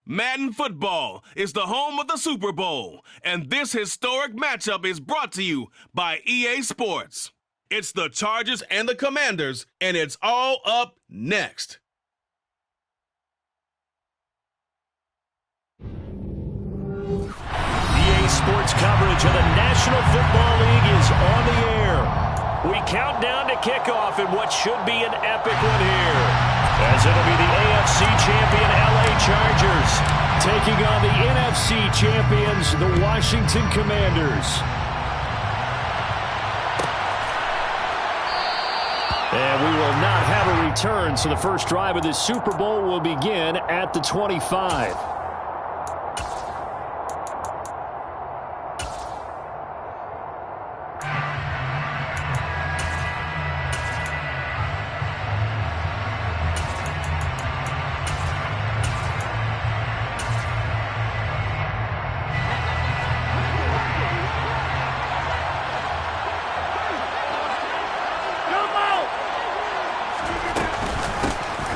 Madden Football is the home of the Super Bowl, and this historic matchup is brought to you by EA Sports. It's the Chargers and the Commanders, and it's all up next. EA Sports coverage of the National Football League is on the air. We count down to kickoff in what should be an epic one here, as it'll be the AFC champion LA Chargers taking on the NFC champions, the Washington Commanders. And we will not have a return, so the first drive of this Super Bowl will begin at the 25.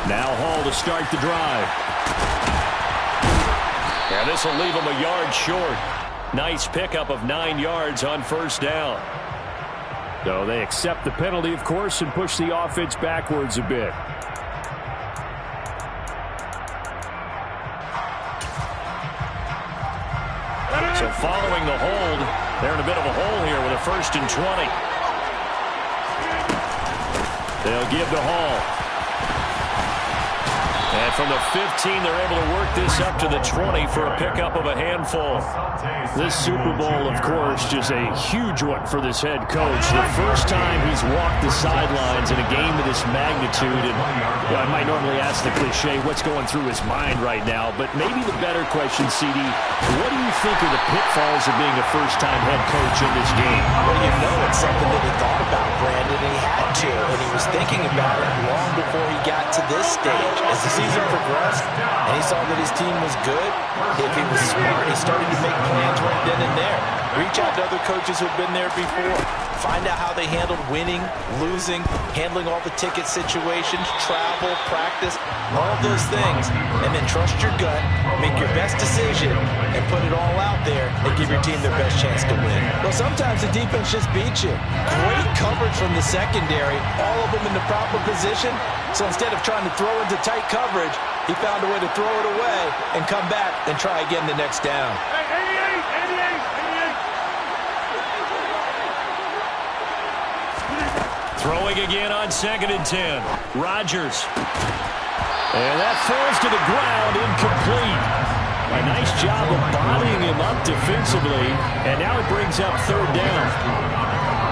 Now Hall to start the drive. And this will leave him a yard short. Nice pickup of 9 yards on first down. So they accept the penalty, of course, and push the offense backwards a bit. So following the hold, they're in a bit of a hole here with a 1st and 20. They'll give to Hall. And from the 15, they're able to work this up to the 20 for a pickup of a handful. This Super Bowl, of course, is a huge one for this head coach. The first time he's walked the sidelines in a game of this magnitude. And I might normally ask the cliche, what's going through his mind right now? But maybe the better question, CD, what do you think are the pitfalls of being a first-time head coach in this game? Well, you know it's something that he thought about, Brandon, and he had to. And he was thinking about it long before he got to this stage. As the season progressed and he saw that his team was good, if he was smart, he started to make plans right then and there. Reach out to other coaches who've been there before. Find out how they handled winning, losing, handling all the ticket situations, travel, practice, all those things. And then trust your gut, make your best decision, and put it all out there and give your team their best chance to win. Well, sometimes the defense just beats you. Great coverage from the secondary, all of them in the proper position. So instead of trying to throw into tight coverage, he found a way to throw it away and come back and try again the next down. Throwing again on 2nd and 10. Rodgers. And that falls to the ground, incomplete. A nice job of bodying him up defensively, and now it brings up 3rd down.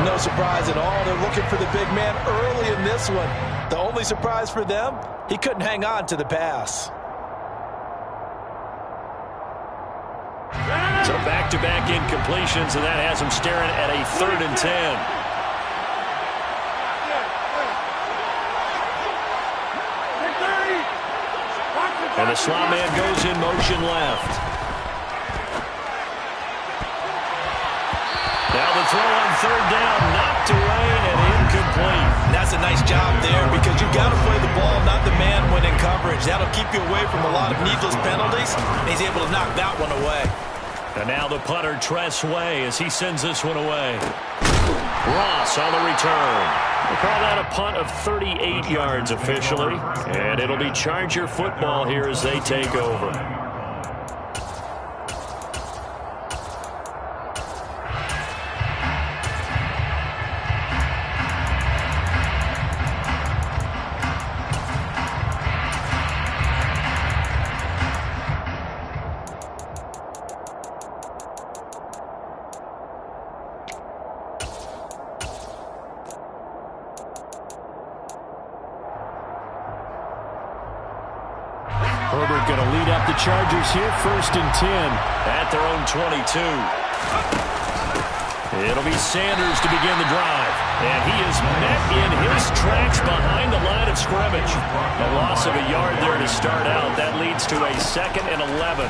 No surprise at all. They're looking for the big man early in this one. The only surprise for them, he couldn't hang on to the pass. So back-to-back incompletions, and that has him staring at a 3rd and 10. And the slot man goes in motion left. Now the throw on 3rd down, knocked away and incomplete. And that's a nice job there because you've got to play the ball, not the man when in coverage. That'll keep you away from a lot of needless penalties. And he's able to knock that one away. And now the punter, Tress Way, as he sends this one away. Ross on the return. We'll call that a punt of 38 yards officially. And it'll be Charger football here as they take over. Herbert going to lead up the Chargers here, 1st and 10 at their own 22. It'll be Sanders to begin the drive, and he is met in his tracks behind the line of scrimmage. A loss of a yard there to start out. That leads to a 2nd and 11.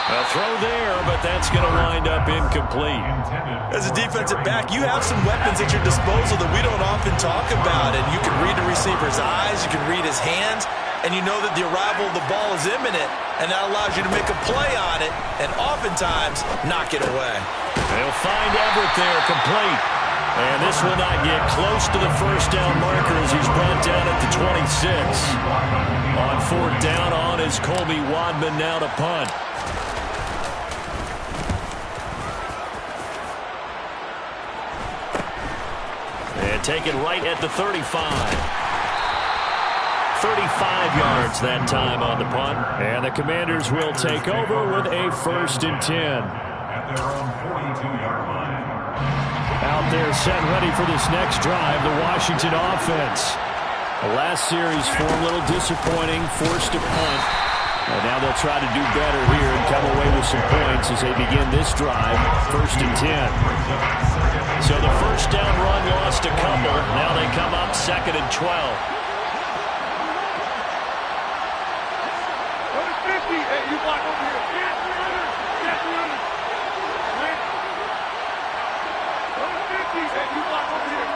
A throw there, but that's going to wind up incomplete. As a defensive back, you have some weapons at your disposal that we don't often talk about, and you can read the receiver's eyes, you can read his hands. and you know that the arrival of the ball is imminent, and that allows you to make a play on it and oftentimes knock it away. They'll find Everett there, complete. And this will not get close to the first down marker as he's brought down at the 26. On fourth down on is Colby Wadman now to punt. And taken right at the 35. 35 yards that time on the punt. And the Commanders will take over with a 1st and 10. At their own 42-yard line. Out there set ready for this next drive, the Washington offense. The last series for a little disappointing, forced to punt. And now they'll try to do better here and come away with some points as they begin this drive, 1st and 10. So the first down run lost a couple. Now they come up 2nd and 12. Hey, you block over here. Get the runner. Get the runner. Right? Over 50. Hey, you block over here.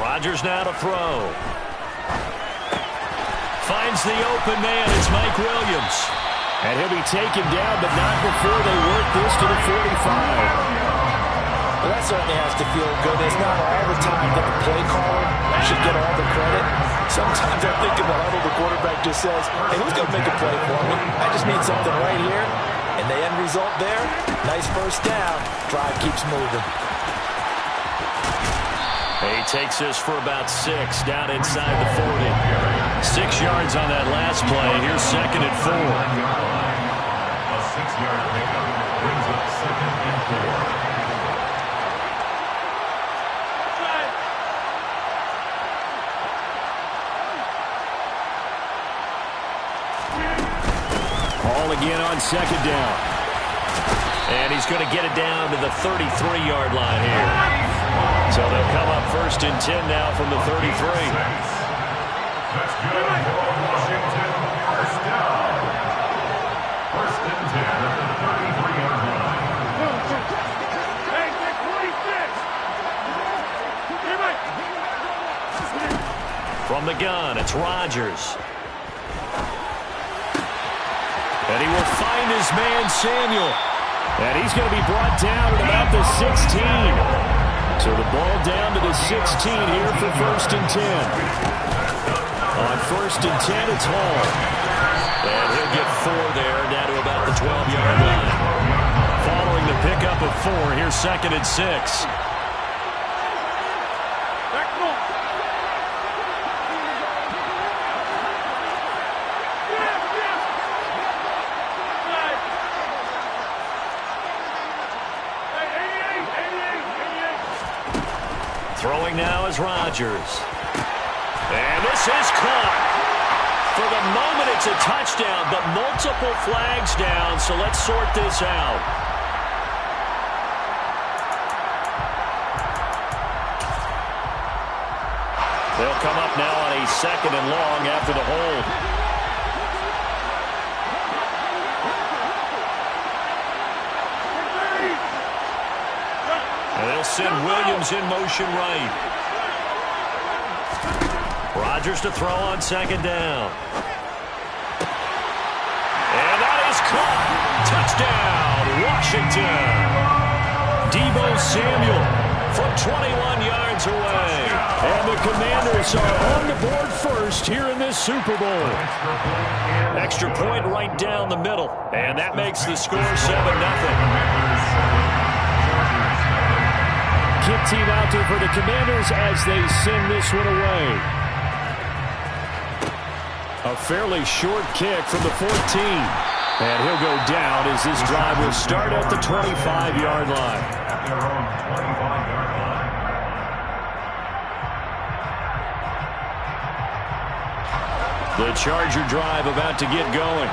Rodgers now to throw. Finds the open man. It's Mike Williams. And he'll be taken down, but not before they work this to the 45. Well, that certainly has to feel good. It's not all the time that the play caller should get all the credit. Sometimes I think in the huddle, the quarterback just says, hey, who's going to make a play for me? I just need something right here. And the end result there, nice first down. Drive keeps moving. He takes this for about 6 down inside the 40. 6 yards on that last play. Here's 2nd and 4. A 6-yard pickup brings up 2nd and 4. Again on 2nd down. And he's going to get it down to the 33-yard line here. So they'll come up 1st and 10 now from the 33. That's good for Washington. First down. 1st and 10 at the 33-yard line. Hey, 26. From the gun, it's Rodgers. And he will find his man, Samuel. And he's going to be brought down at about the 16. So the ball down to the 16 here for 1st and 10. On 1st and 10, it's Hall. And he'll get 4 there, down to about the 12-yard line. Following the pickup of 4, here's 2nd and 6. Throwing now is Rodgers. And this is caught. For the moment, it's a touchdown, but multiple flags down, so let's sort this out. They'll come up now on a 2nd and long after the hold. And they'll send Williams in motion right. Rodgers to throw on 2nd down. And that is caught. Touchdown, Washington. Deebo Samuel from 21 yards away. And the Commanders are on the board first here in this Super Bowl. Extra point right down the middle. And that makes the score 7-0. Kick team out there for the Commanders as they send this one away. A fairly short kick from the 14. And he'll go down as this drive will start at the 25-yard line. At their own 25-yard line. The Charger drive about to get going.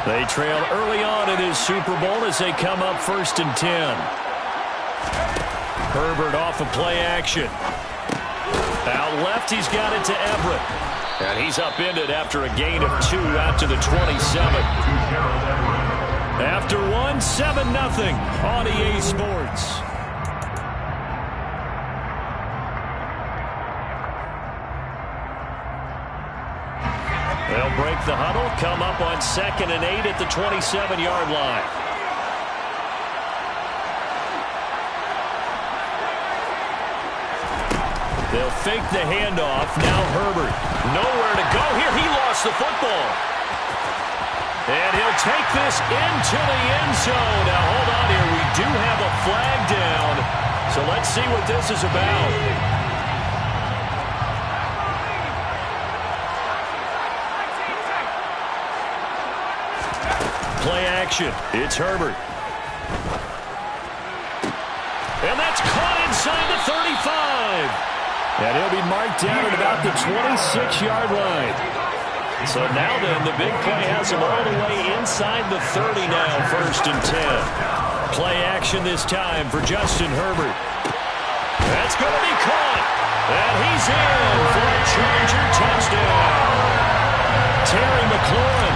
They trail early on in this Super Bowl as they come up 1st and 10. Herbert off of play action. Out left, he's got it to Everett. And he's upended after a gain of 2 out to the 27. After 1, 7-0 on EA Sports. They'll break the huddle, come up on 2nd and 8 at the 27-yard line. They'll fake the handoff. Now Herbert. Nowhere to go here. He lost the football. And he'll take this into the end zone. Now, hold on here. We do have a flag down. So let's see what this is about. Play action. It's Herbert. And that's caught inside the 35. And he'll be marked down at about the 26-yard line. So now then, the big play has him all the way inside the 30 now, 1st and 10. Play action this time for Justin Herbert. That's going to be caught. And he's in for a Charger touchdown. Terry McLaurin,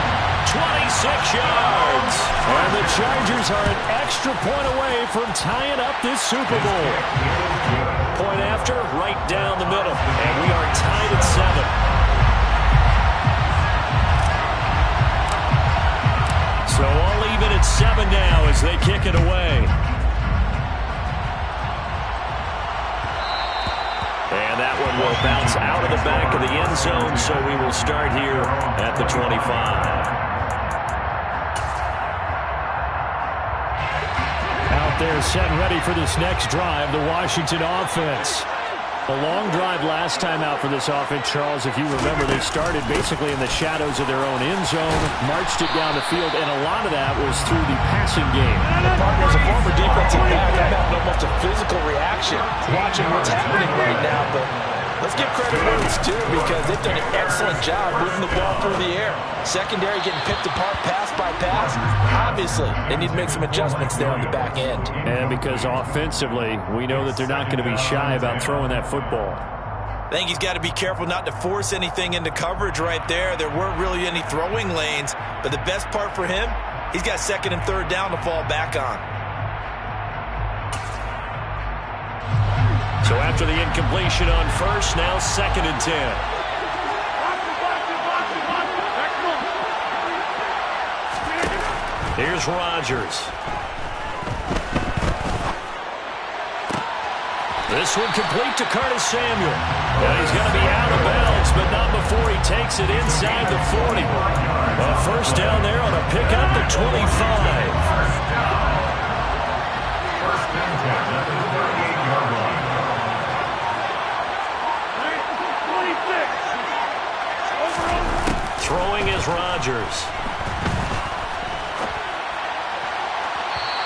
26 yards. And the Chargers are an extra point away from tying up this Super Bowl. Point after, right down the middle. And we are tied at 7. So all even at 7 now as they kick it away. And that one will bounce out of the back of the end zone, so we will start here at the 25. Out there set and ready for this next drive, the Washington offense. A long drive last time out for this offense, Charles. If you remember, they started basically in the shadows of their own end zone, marched it down the field, and a lot of that was through the passing game. The partner, as a former defensive back, I'm having almost a physical reaction watching what's happening right now. But let's give credit where it's due because they've done an excellent job moving the ball through the air. Secondary getting picked apart pass by pass. Obviously, they need to make some adjustments there on the back end. And because offensively, we know that they're not going to be shy about throwing that football. I think he's got to be careful not to force anything into coverage right there. There weren't really any throwing lanes, but the best part for him, he's got 2nd and 3rd down to fall back on. So after the incompletion on 1st, now 2nd and 10. Here's Rodgers. This one complete to Curtis Samuel. Now he's going to be out of bounds, but not before he takes it inside the 40. A 1st down there on a pickup at 25. 1st and 10 at the 38-yard line. Throwing is Rodgers.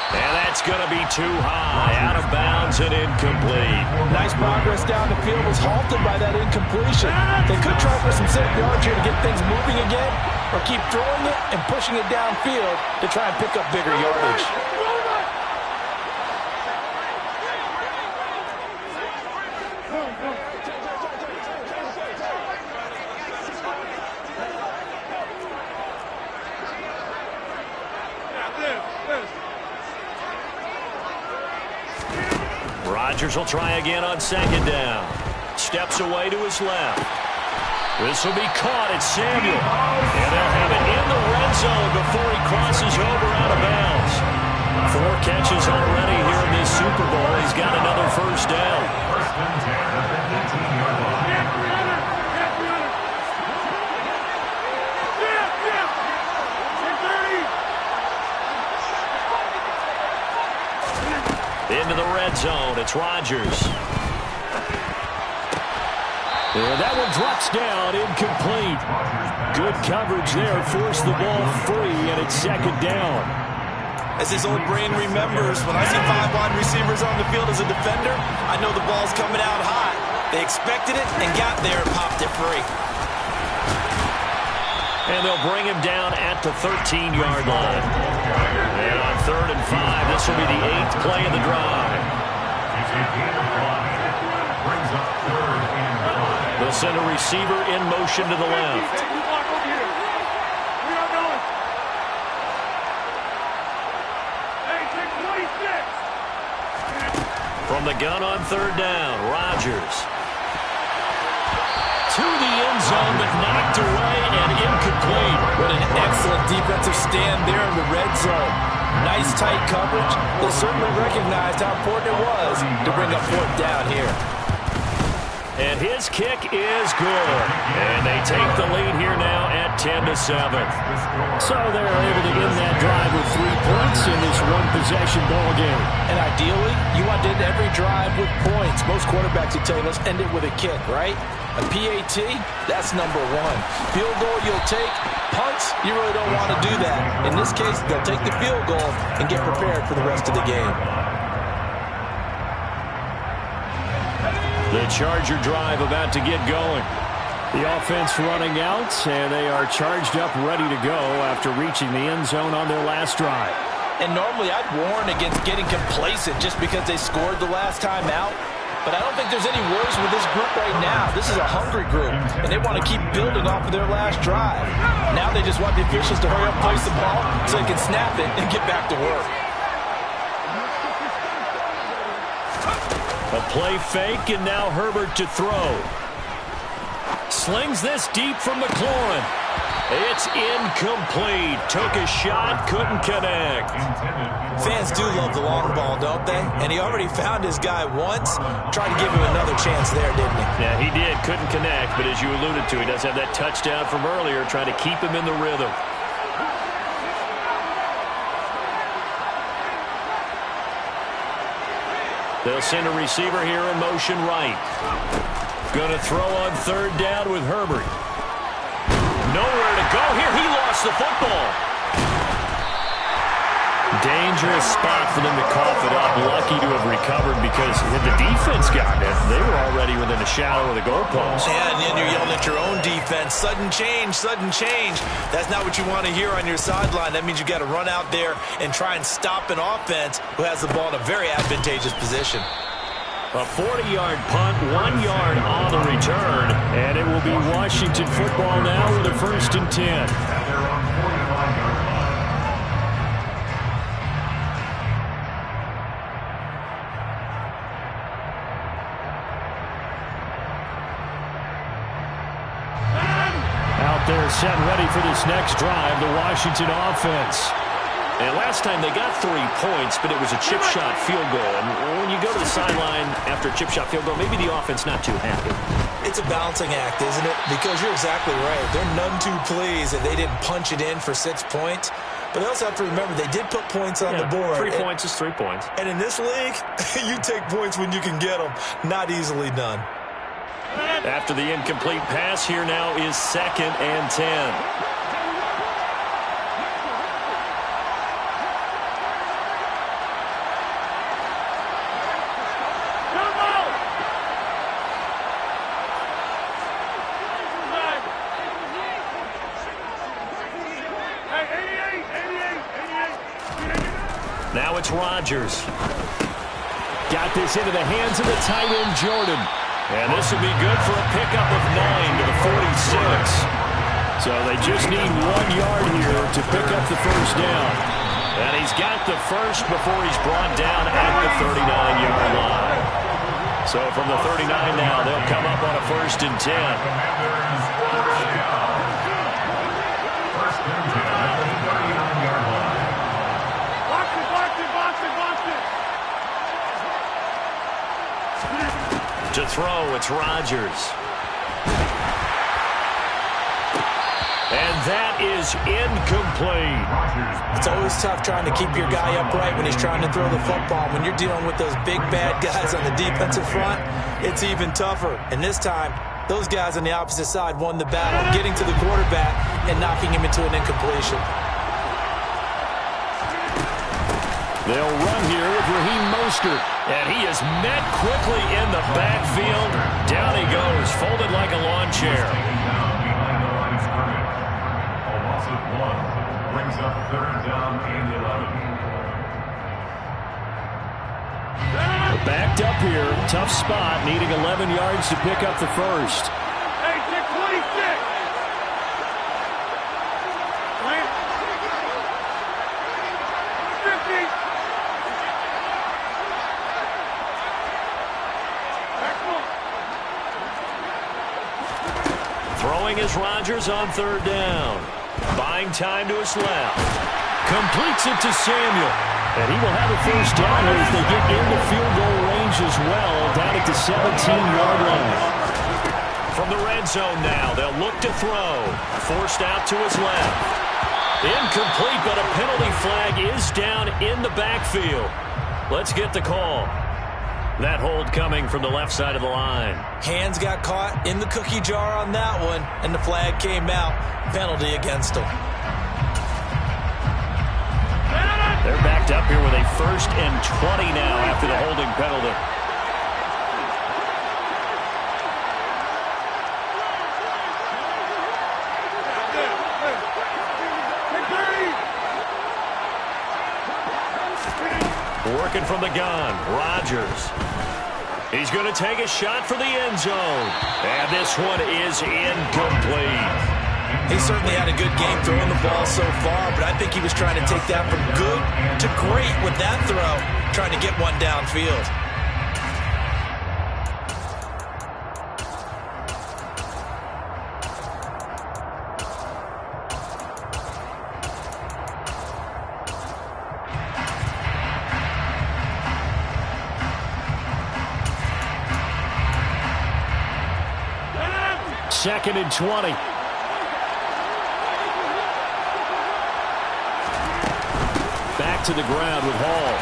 And that's going to be too high, out of bounds and incomplete. Nice progress down the field, was halted by that incompletion. They could try for some safe yards here to get things moving again, or keep throwing it and pushing it downfield to try and pick up bigger yardage. Rodgers will try again on 2nd down. Steps away to his left. This will be caught at Samuel. And they'll have it in the red zone before he crosses over out of bounds. 4 catches already here in this Super Bowl. He's got another 1st down. 1st and 10 at the 15-yard line. Into the red zone, it's Rodgers. And that one drops down, incomplete. Good coverage there, forced the ball free, and it's 2nd down. As his old brain remembers, when I see 5 wide receivers on the field as a defender, I know the ball's coming out hot. They expected it and got there and popped it free. And they'll bring him down at the 13-yard line. And on 3rd and 5, this will be the 8th play of the drive. They'll send a receiver in motion to the left. From the gun on 3rd down, Rodgers. To the end zone, but knocked away and incomplete. stand there in the red zone. Nice tight coverage. They certainly recognized how important it was to bring up fourth down here. And his kick is good. And they take the lead here now at 10-7. So they're able to end that drive with 3 points in this one-possession ball game. And ideally, you want to end every drive with points. Most quarterbacks would tell you, let's end it with a kick, right? A PAT, that's number 1. Field goal you'll take. Punts, you really don't want to do that. In this case, they'll take the field goal and get prepared for the rest of the game. The Charger drive about to get going. The offense running out, and they are charged up, ready to go after reaching the end zone on their last drive. And normally I'd warn against getting complacent just because they scored the last time out. But I don't think there's any worries with this group right now. This is a hungry group, and they want to keep building off of their last drive. Now they just want the officials to hurry up, place the ball, so they can snap it and get back to work. A play fake, and now Herbert to throw. Slings this deep from McLaurin. It's incomplete. Took a shot, couldn't connect. Fans do love the long ball, don't they? And he already found his guy once. Tried to give him another chance there, didn't he? Yeah, he did. Couldn't connect, but as you alluded to, he does have that touchdown from earlier, trying to keep him in the rhythm. They'll send a receiver here in motion right. Going to throw on third down with Herbert. Nowhere to go here. He lost the football. Dangerous spot for them to cough it up. Lucky to have recovered because had the defense gotten it, they were already within a shadow of the goalpost. Yeah, and then you're yelling at your own defense. Sudden change, sudden change. That's not what you want to hear on your sideline. That means you got to run out there and try and stop an offense who has the ball in a very advantageous position. A 40-yard punt, 1 yard on the return, and it will be Washington football now with a 1st and 10. They're set and ready for this next drive, the Washington offense. And last time they got 3 points, but it was a chip shot field goal. And when you go to the sideline after a chip shot field goal, maybe the offense not too happy. It's a balancing act, isn't it? Because you're exactly right. They're none too pleased that they didn't punch it in for 6 points. But they also have to remember they did put points on the board. 3 points is 3 points. And in this league, you take points when you can get them. Not easily done. After the incomplete pass, here now is 2nd and 10. Now it's Rodgers. Got this into the hands of the tight end, Jordan. And this will be good for a pickup of 9 to the 46. So they just need 1 yard here to pick up the 1st down. And he's got the first before he's brought down at the 39-yard line. So from the 39 now, they'll come up on a 1st and 10. To throw, it's Rodgers. And that is incomplete. It's always tough trying to keep your guy upright when he's trying to throw the football. When you're dealing with those big, bad guys on the defensive front, it's even tougher. And this time, those guys on the opposite side won the battle, getting to the quarterback and knocking him into an incompletion. They'll run here with Raheem Mostert. And he is met quickly in the backfield. Down he goes, folded like a lawn chair. A loss of 1 brings up 3rd down and 11. Backed up here, tough spot, needing 11 yards to pick up the 1st. Hey, 26! Throwing is Rodgers on 3rd down. Buying time to his left. Completes it to Samuel. And he will have a first down here as they get into field goal range as well, down at the 17-yard line. From the red zone now, they'll look to throw. Forced out to his left. Incomplete, but a penalty flag is down in the backfield. Let's get the call. That hold coming from the left side of the line. Hands got caught in the cookie jar on that one, and the flag came out. Penalty against him. They're backed up here with a 1st and 20 now after the holding penalty. Working from the gun, Rodgers. He's going to take a shot for the end zone. And this one is incomplete. He certainly had a good game throwing the ball so far, but I think he was trying to take that from good to great with that throw, trying to get one downfield. Second and 20. Back to the ground with Hall.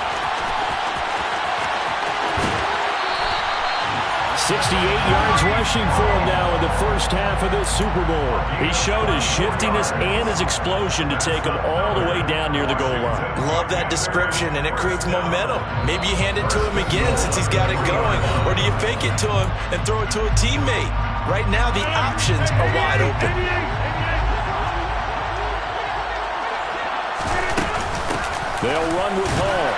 68 yards rushing for him now in the first half of this Super Bowl. He showed his shiftiness and his explosion to take him all the way down near the goal line. Love that description, and it creates momentum. Maybe you hand it to him again since he's got it going, or do you fake it to him and throw it to a teammate? Right now, the options are wide open. They'll run with Hall.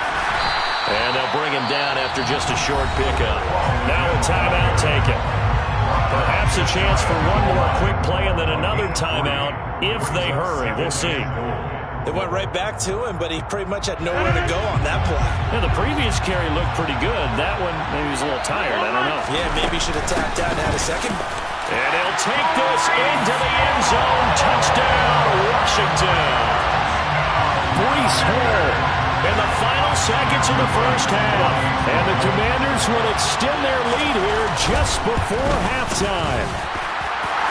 And they'll bring him down after just a short pickup. Now a timeout taken. Perhaps a chance for one more quick play and then another timeout if they hurry. We'll see. They went right back to him, but he pretty much had nowhere to go on that play. Yeah, the previous carry looked pretty good. That one, maybe he was a little tired. I don't know. Yeah, maybe he should have tapped out and had a second. And he'll take this into the end zone. Touchdown, Washington. Breece Hall in the final seconds of the first half. And the Commanders will extend their lead here just before halftime.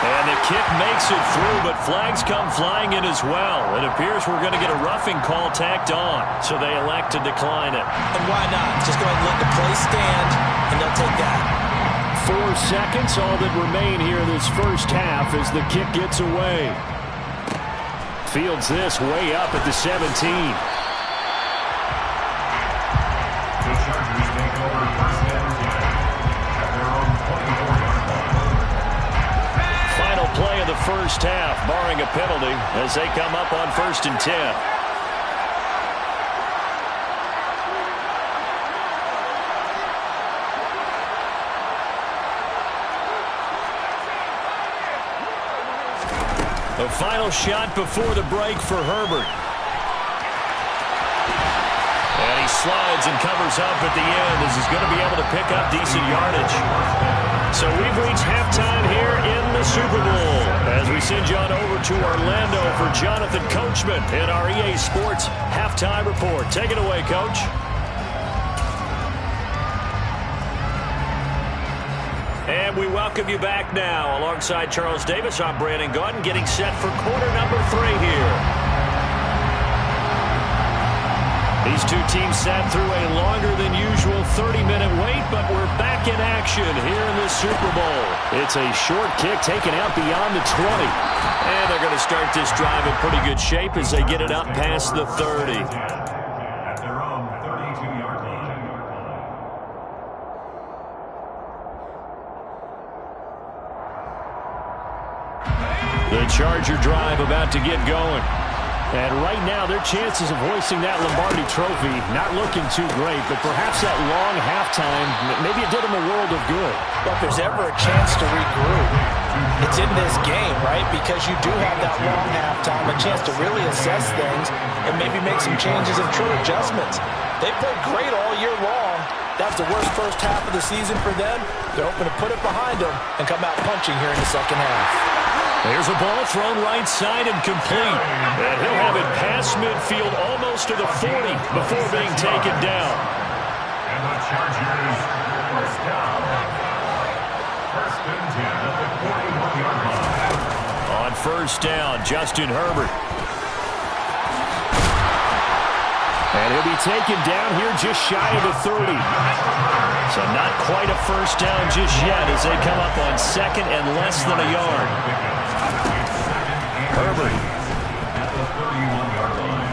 And the kick makes it through, but flags come flying in as well. It appears we're going to get a roughing call tacked on, so they elect to decline it. And why not? Just go ahead and let the play stand, and they'll take that. 4 seconds, all that remain here in this first half as the kick gets away. Fields this way up at the 17. Final play of the first half, barring a penalty, as they come up on 1st and 10. The final shot before the break for Herbert. And he slides and covers up at the end as he's going to be able to pick up decent yardage. So we've reached halftime here in the Super Bowl as we send you on over to Orlando for Jonathan Coachman in our EA Sports Halftime Report. Take it away, Coach. And we welcome you back now. Alongside Charles Davis, I'm Brandon Gaudin, getting set for quarter number 3 here. These two teams sat through a longer than usual 30-minute wait, but we're back in action here in the Super Bowl. It's a short kick taken out beyond the 20. And they're going to start this drive in pretty good shape as they get it up past the 30. At their own 32-yard line. The Charger drive about to get going. And right now, their chances of hoisting that Lombardi trophy not looking too great, but perhaps that long halftime, maybe it did them a world of good. Well, if there's ever a chance to regroup, it's in this game, right? Because you do have that long halftime, a chance to really assess things and maybe make some changes and true adjustments. They played great all year long. That's the worst first half of the season for them. They're hoping to put it behind them and come out punching here in the second half. There's a ball thrown right side and complete. And he'll have it past midfield almost to the 40 before being taken down. And the Chargers, first down. First and 10 at the 41-yard line. On first down, Justin Herbert. And he'll be taken down here just shy of the 30. So not quite a first down just yet as they come up on second and less than a yard. Herbert. At the 31-yard line.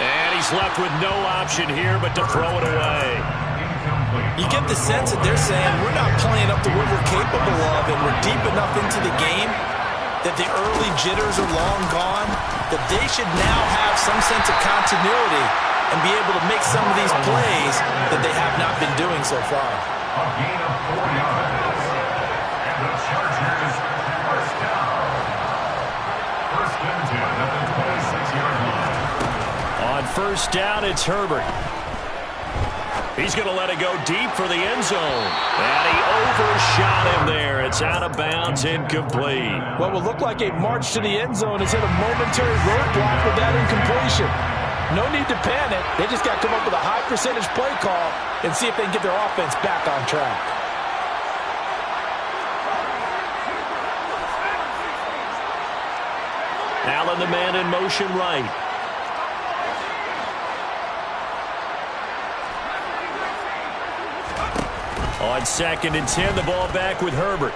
And he's left with no option here but to throw it away. You get the sense that they're saying we're not playing up to what we're capable of, and we're deep enough into the game that the early jitters are long gone, that they should now have some sense of continuity and be able to make some of these plays that they have not been doing so far. A gain of 4 yards. And the Chargers, first down. First and 10 at the 26-yard line. On first down, it's Herbert. He's going to let it go deep for the end zone. And he overshot him there. It's out of bounds, incomplete. What will look like a march to the end zone has hit a momentary roadblock with that incompletion. No need to panic. They just got to come up with a high percentage play call and see if they can get their offense back on track. Allen, the man in motion right. On second and 10, the ball back with Herbert.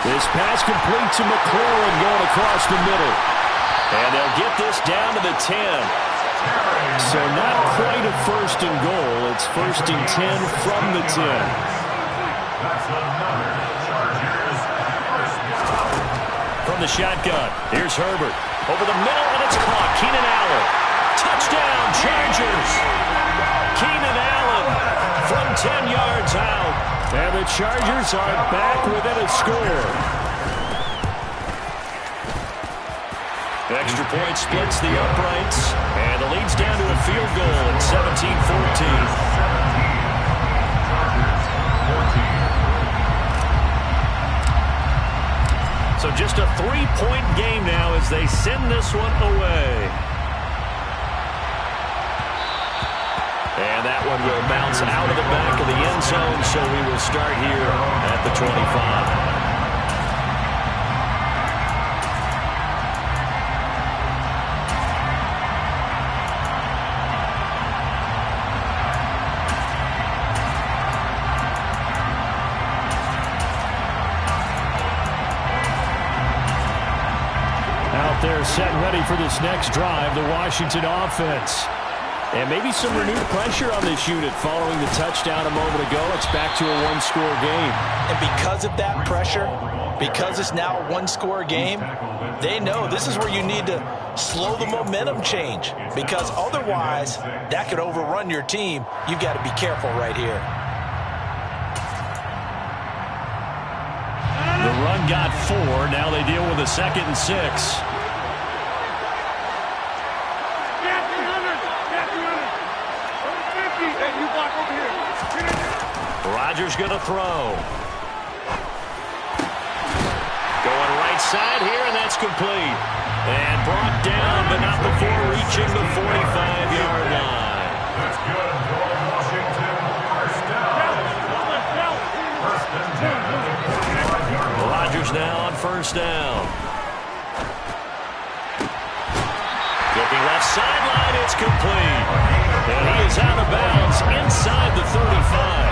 This pass complete to McLaurin going across the middle. And they'll get this down to the 10. So not quite a first and goal. It's first and 10 from the 10. That's another Chargers first down. From the shotgun, here's Herbert. Over the middle, and it's caught. Keenan Allen. Touchdown, Chargers. Keenan Allen from 10 yards out. And the Chargers are back within a score. Extra point splits the uprights, and the lead's down to a field goal at 17-14. So just a 3-point game now as they send this one away. And that one will bounce out of the back of the end zone, so we will start here at the 25. Out there setting ready for this next drive, the Washington offense. And maybe some renewed pressure on this unit following the touchdown a moment ago. It's back to a one-score game. And because of that pressure, because it's now a one-score game, they know this is where you need to slow the momentum change. Because otherwise, that could overrun your team. You've got to be careful right here. The run got 4. Now they deal with a 2nd and 6. Rodgers going to throw. Going right side here, and that's complete. And brought down, but not before reaching the 45-yard line. That's good for Washington. First down. First and 10 at the 45-yard line. Rodgers now on first down. Looking left sideline, it's complete. And he is out of bounds inside the 35.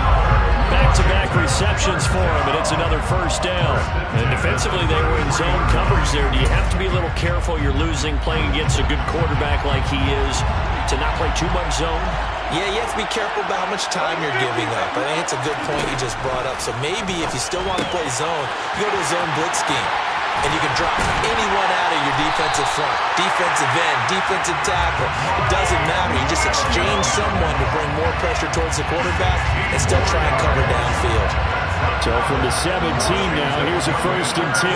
Back-to-back receptions for him, and it's another first down. And defensively, they were in zone coverage there. Do you have to be a little careful? You're losing, playing against a good quarterback like he is, to not play too much zone? Yeah, you have to be careful about how much time you're giving up. I think it's a good point you just brought up. So maybe if you still want to play zone, you go to a zone blitz scheme. And you can drop anyone out of your defensive front, defensive end, defensive tackle. It doesn't matter. You just exchange someone to bring more pressure towards the quarterback and still try and cover downfield. So from the 17 now, here's a first and 10.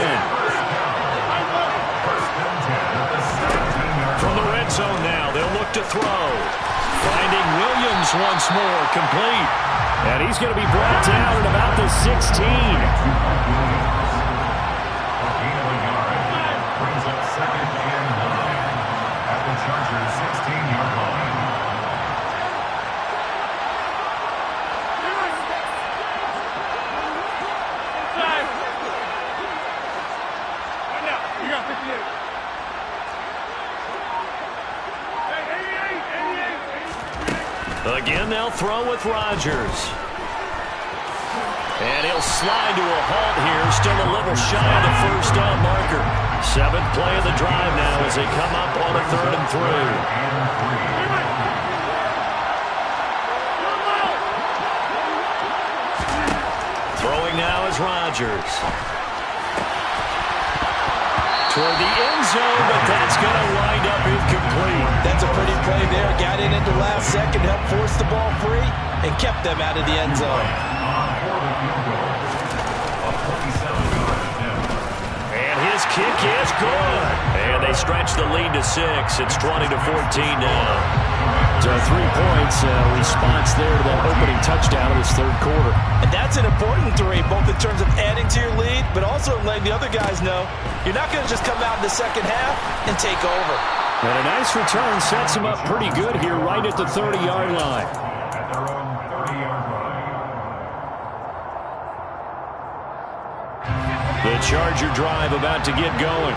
From the red zone now, they'll look to throw. Finding Williams once more, complete. And he's going to be brought down at about the 16. Brings up 2nd and 9 at the Chargers' 16-yard line. Again, they'll throw with Rodgers. And he'll slide to a halt here, still a little shy of the first down marker. 7th play of the drive now as they come up on a 3rd and 3. Throwing now is Rodgers. Toward the end zone, but that's going to wind up incomplete. That's a pretty play there. Got it into last second, helped force the ball free, and kept them out of the end zone. And his kick is good. And they stretch the lead to 6. It's 20-14 now. So 3 points, response there to that opening touchdown in this 3rd quarter. And that's an important 3, both in terms of adding to your lead, but also letting the other guys know you're not going to just come out in the second half and take over. And a nice return sets him up pretty good here right at the 30-yard line. At their own 30-yard line. The Charger drive about to get going.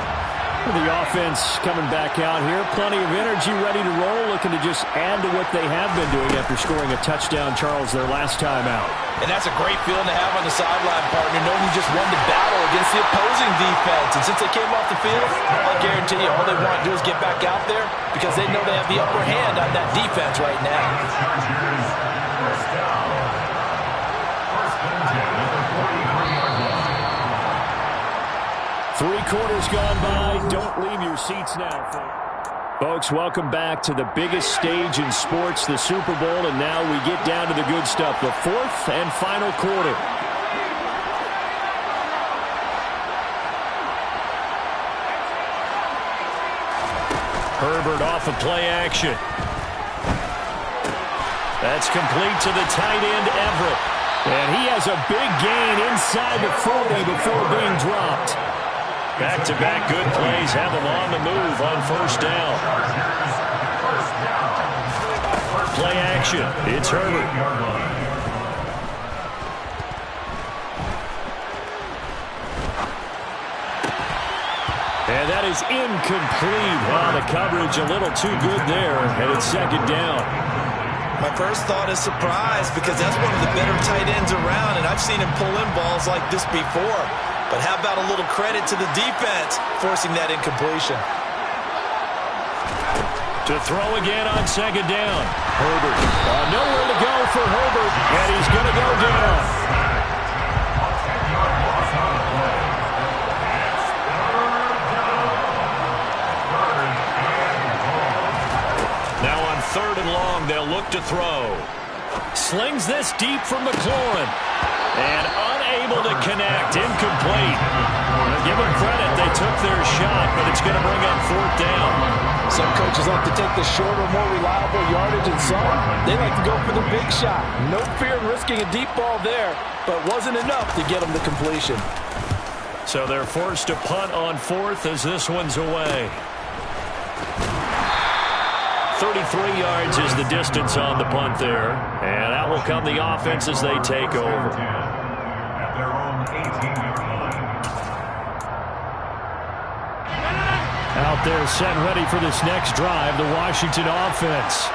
The offense coming back out here. Plenty of energy, ready to roll, looking to just add to what they have been doing after scoring a touchdown, Charles, their last time out. And that's a great feeling to have on the sideline, partner, knowing you just won the battle against the opposing defense. And since they came off the field, I guarantee you all they want to do is get back out there because they know they have the upper hand on that defense right now. Chargers, first down. 1st and 10 at the 43-yard line. 3 quarters gone by. Don't leave your seats now, folks. Welcome back to the biggest stage in sports, the Super Bowl, and now we get down to the good stuff, the 4th and final quarter. Herbert off of play action. That's complete to the tight end, Everett. And he has a big gain inside the 40 before being dropped. Back-to-back good plays have him on the move on 1st down. Play action. It's Herbert. And that is incomplete. Wow, the coverage a little too good there, and it's 2nd down. My first thought is surprise because that's one of the better tight ends around, and I've seen him pull in balls like this before. But how about a little credit to the defense forcing that incompletion? To throw again on 2nd down. Herbert. Nowhere to go for Herbert, and he's going to go down. Now on 3rd and long, they'll look to throw. Slings this deep from McLaurin. And unable to connect. Incomplete. Give them credit. They took their shot, but it's going to bring up 4th down. Some coaches like to take the shorter, more reliable yardage, and some, they like to go for the big shot. No fear in risking a deep ball there, but wasn't enough to get them the completion. So they're forced to punt on 4th as this one's away. 33 yards is the distance on the punt there. And that will come the offense as they take over. At their own 18-yard line. Out there set ready for this next drive, the Washington offense.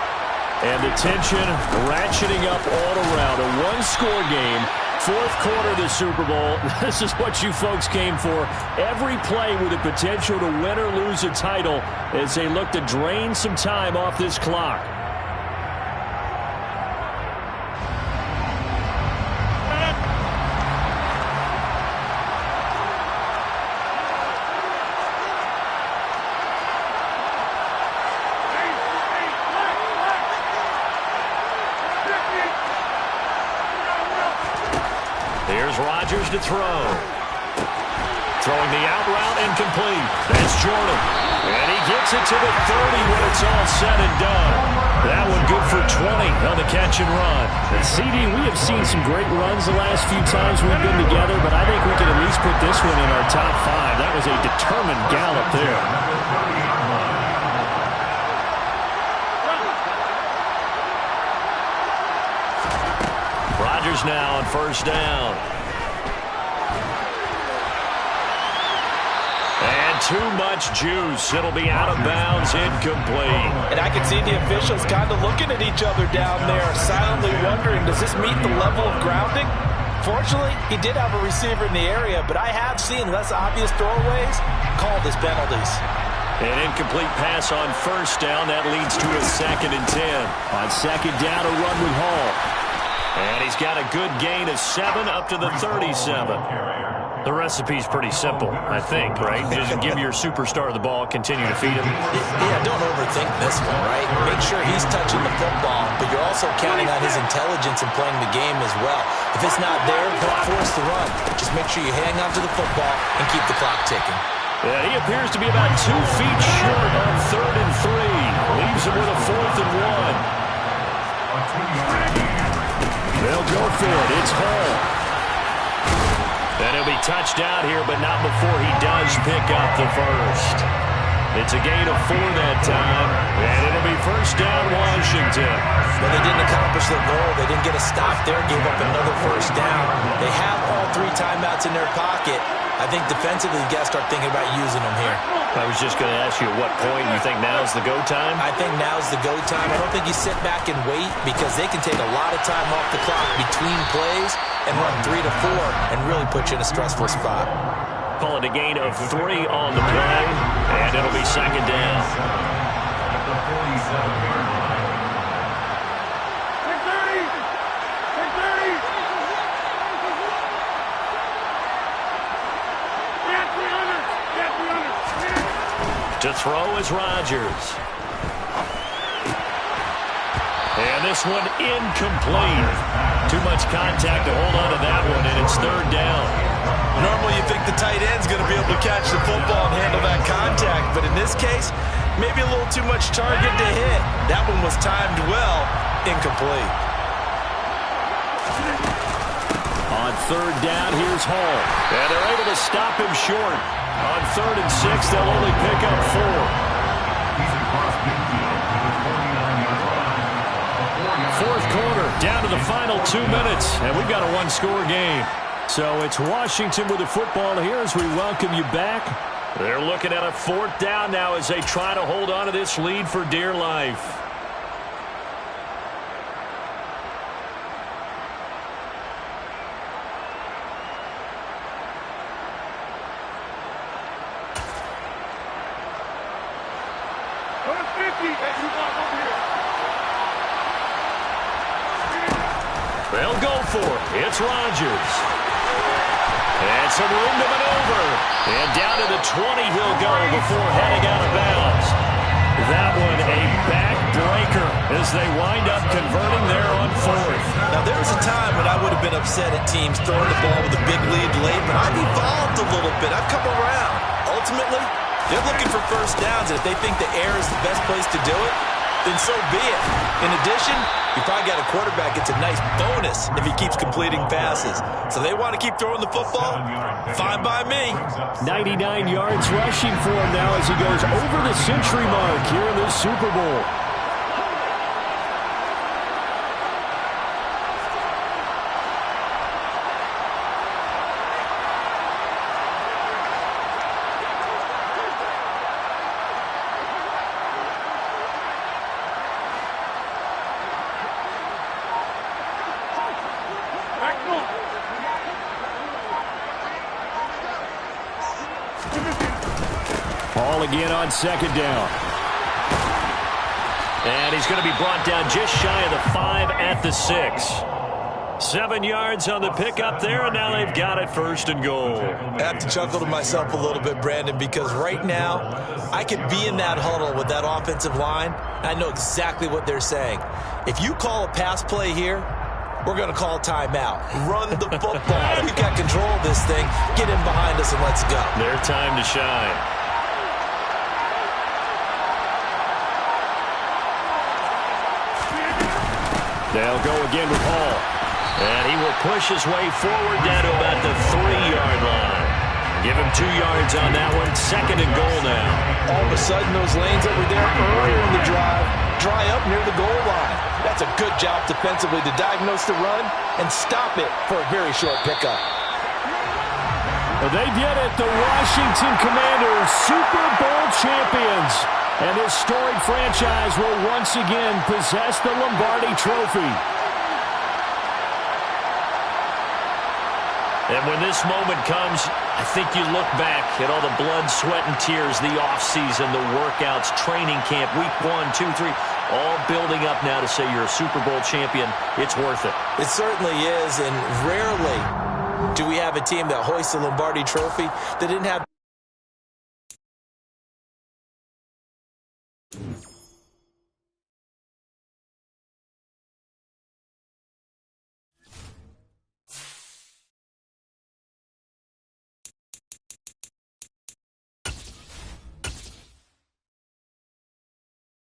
And the tension ratcheting up all around. A one-score game. 4th quarter of the Super Bowl. This is what you folks came for. Every play with the potential to win or lose a title as they look to drain some time off this clock. Here's Rodgers to throw. Throwing the out route incomplete. That's Jordan. And he gets it to the 30 when it's all said and done. That one good for 20 on the catch and run. And CD, we have seen some great runs the last few times we've been together, but I think we can at least put this one in our top 5. That was a determined gallop there. Rodgers now on first down. And too much juice. It'll be out of bounds, incomplete. And I can see the officials kind of looking at each other down there, silently wondering, does this meet the level of grounding? Fortunately, he did have a receiver in the area, but I have seen less obvious throwaways called as penalties. An incomplete pass on first down. That leads to a 2nd and 10. On second down, a run with Hall. And he's got a good gain of 7 up to the 37. The recipe's pretty simple, I think, right? Just give your superstar the ball, continue to feed him. Yeah, don't overthink this one, right? Make sure he's touching the football, but you're also counting on his intelligence in playing the game as well. If it's not there, don't force the run. Just make sure you hang on to the football and keep the clock ticking. And he appears to be about 2 feet short on 3rd and 3. Leaves him with a 4th and 1. They'll go for it. It's Hall. And he'll be touched out here, but not before he does pick up the first. It's a gain of 4 that time, and it'll be first down Washington. Well, they didn't accomplish their goal. They didn't get a stop there, gave up another first down. They have all 3 timeouts in their pocket. I think defensively, you got to start thinking about using them here. I was just going to ask you at what point you think now's the go time? I think now's the go time. I don't think you sit back and wait because they can take a lot of time off the clock between plays and run 3 to 4 and really put you in a stressful spot. Call it a gain of 3 on the play, and it'll be second down. To throw is Rodgers. And this one incomplete. Too much contact to hold on to that one, and it's 3rd down. Normally you think the tight end's going to be able to catch the football and handle that contact, but in this case, maybe a little too much target to hit. That one was timed well, incomplete. On 3rd down, here's Hall. And they're able to stop him short. On 3rd and 6, they'll only pick up 4. Fourth quarter, down to the final 2 minutes, and we've got a 1-score game. So it's Washington with the football here as we welcome you back. They're looking at a 4th down now as they try to hold on to this lead for dear life. They'll go for it. It's Rodgers. And some room to maneuver. And down to the 20 he'll go before heading out of bounds. That one a backbreaker as they wind up converting there on 4th. Now, there was a time when I would have been upset at teams throwing the ball with a big lead late, but I've evolved a little bit. I've come around. Ultimately, they're looking for first downs, and if they think the air is the best place to do it, then so be it. In addition, you probably got a quarterback gets a nice bonus if he keeps completing passes. So they want to keep throwing the football? Fine by me. 99 yards rushing for him now as he goes over the century mark here in this Super Bowl. Ball again on second down. And he's going to be brought down just shy of the 5 at the 6. 7 yards on the pickup there, and now they've got it 1st and goal. I have to chuckle to myself a little bit, Brandon, because right now I could be in that huddle with that offensive line. I know exactly what they're saying. If you call a pass play here, we're going to call timeout. Run the football. We've got control of this thing. Get in behind us and let's go. Their time to shine. They'll go again with Hall. And he will push his way forward down to about the 3-yard line. Give him 2 yards on that one. 2nd and goal now. All of a sudden, those lanes over there earlier in the drive dry up near the goal line. That's a good job defensively to diagnose the run and stop it for a very short pickup. Well, they did it. The Washington Commanders, Super Bowl champions. And this storied franchise will once again possess the Lombardi Trophy. And when this moment comes, I think you look back at all the blood, sweat, and tears, the offseason, the workouts, training camp, week 1, 2, 3, all building up now to say you're a Super Bowl champion. It's worth it. It certainly is, and rarely do we have a team that hoists the Lombardi Trophy that didn't have